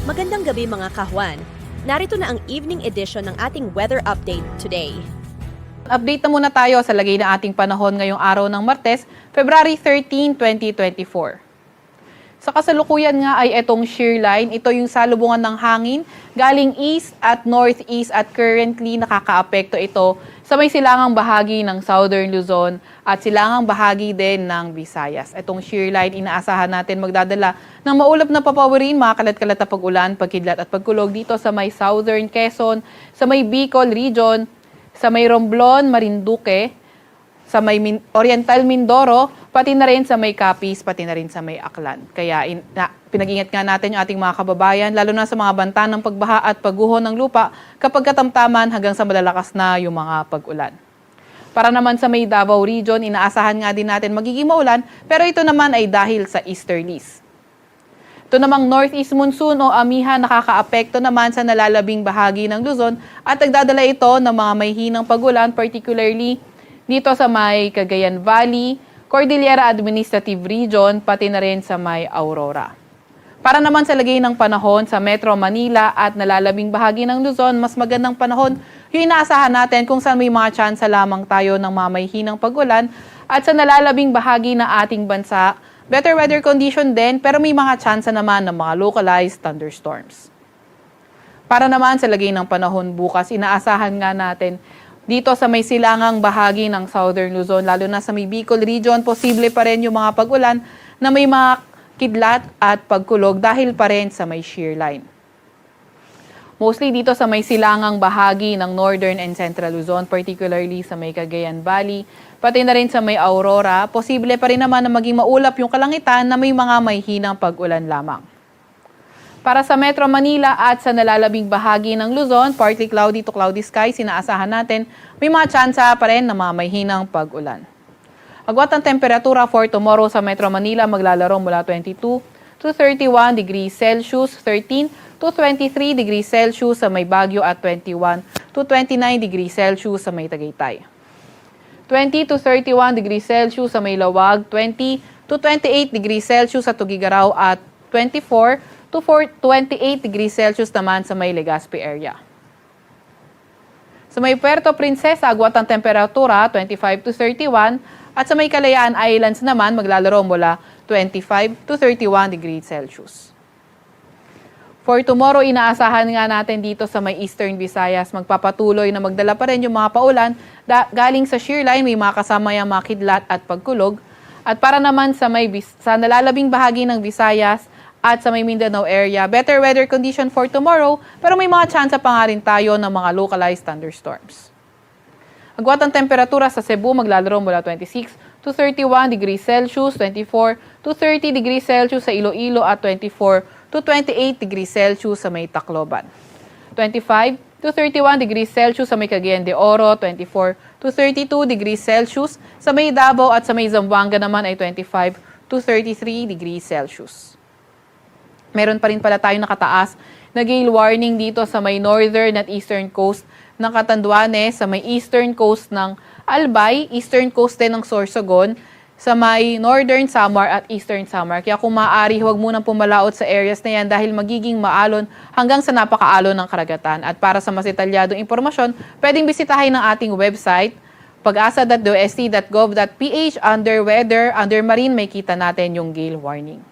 Magandang gabi mga kahwan. Narito na ang evening edition ng ating weather update today. Update na muna tayo sa lagay ng ating panahon ngayong araw ng Martes, February 13, 2024. Sa kasalukuyan nga ay itong shear line, ito yung salubungan ng hangin galing east at northeast at currently nakakaapekto ito sa may silangang bahagi ng Southern Luzon at silangang bahagi din ng Visayas. Itong shear line, inaasahan natin magdadala ng maulap na papawirin, mga kalat-kalat na pag-ulan, pagkidlat at pagkulog dito sa may Southern Quezon, sa may Bicol region, sa may Romblon, Marinduque, sa may Oriental Mindoro, pati na rin sa may Capiz, pati na rin sa may Aklan. Kaya pinag-ingat nga natin yung ating mga kababayan, lalo na sa mga banta ng pagbaha at pagguho ng lupa kapag katamtaman hanggang sa malalakas na yung mga pag-ulan. Para naman sa may Davao region, inaasahan nga din natin magiging maulan, pero ito naman ay dahil sa easterlies. Ito namang northeast monsoon o amihan nakakaapekto naman sa nalalabing bahagi ng Luzon at nagdadala ito ng mga may hinang pag-ulan, particularly dito sa may Cagayan Valley, Cordillera Administrative Region, pati na rin sa may Aurora. Para naman sa lagay ng panahon sa Metro Manila at nalalabing bahagi ng Luzon, mas magandang panahon yung inaasahan natin kung saan may mga tsansa lamang tayo ng mga may hinang pag-ulan at sa nalalabing bahagi ng ating bansa, better weather condition din pero may mga tsansa naman ng mga localized thunderstorms. Para naman sa lagay ng panahon bukas, inaasahan nga natin dito sa may silangang bahagi ng Southern Luzon, lalo na sa may Bicol region, posible pa rin yung mga pag-ulan na may mga kidlat at pagkulog dahil pa rin sa may shear line. Mostly dito sa may silangang bahagi ng Northern and Central Luzon, particularly sa may Cagayan Valley, pati na rin sa may Aurora, posible pa rin naman na maging maulap yung kalangitan na may mga may hinang pag-ulan lamang. Para sa Metro Manila at sa nalalabing bahagi ng Luzon, partly cloudy to cloudy skies, inaasahan natin may mga tsansa pa rin na mga may hinang pag-ulan. Agwat ang temperatura for tomorrow sa Metro Manila maglalaro mula 22 to 31 degrees Celsius, 13 to 23 degrees Celsius sa may Baguio at 21 to 29 degrees Celsius sa may Tagaytay. 20 to 31 degrees Celsius sa may Lawag, 20 to 28 degrees Celsius sa Tugigaraw at 24 to 28 degrees Celsius naman sa may Legazpi area. Sa may Puerto Princesa, agwat ang temperatura 25 to 31 at sa may Kalayaan Islands naman maglalaro mula 25 to 31 degrees Celsius. For tomorrow, inaasahan nga natin dito sa may Eastern Visayas, magpapatuloy na magdala pa rin yung mga paulan galing sa shear line, may mga kasama yung mga kidlat at pagkulog. At para naman sa nalalabing bahagi ng Visayas, at sa may Mindanao area, better weather condition for tomorrow, pero may mga tsansa pa nga rin tayo ng mga localized thunderstorms. Agwat ang temperatura sa Cebu maglalaro mula 26 to 31 degrees Celsius, 24 to 30 degrees Celsius sa Iloilo at 24 to 28 degrees Celsius sa may Tacloban. 25 to 31 degrees Celsius sa may Cagayan de Oro, 24 to 32 degrees Celsius sa may Davao at sa may Zamboanga naman ay 25 to 33 degrees Celsius. Meron pa rin pala tayong nakataas na gale warning dito sa may northern at eastern coast ng Catanduanes, sa may eastern coast ng Albay, eastern coast din ng Sorsogon, sa may northern Samar at eastern Samar. Kaya kung maaari, huwag munang pumalaot sa areas na yan dahil magiging maalon hanggang sa napakaalon ng karagatan. At para sa mas detalyadong impormasyon, pwedeng bisitahin ng ating website, pag-asa.dost.gov.ph, under weather, under marine, may kita natin yung gale warning.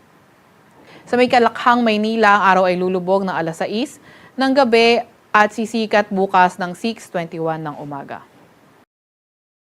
Sa may Kalakhang, Maynila, ang araw ay lulubog ng alas 6 ng gabi at sisikat bukas ng 6:21 ng umaga.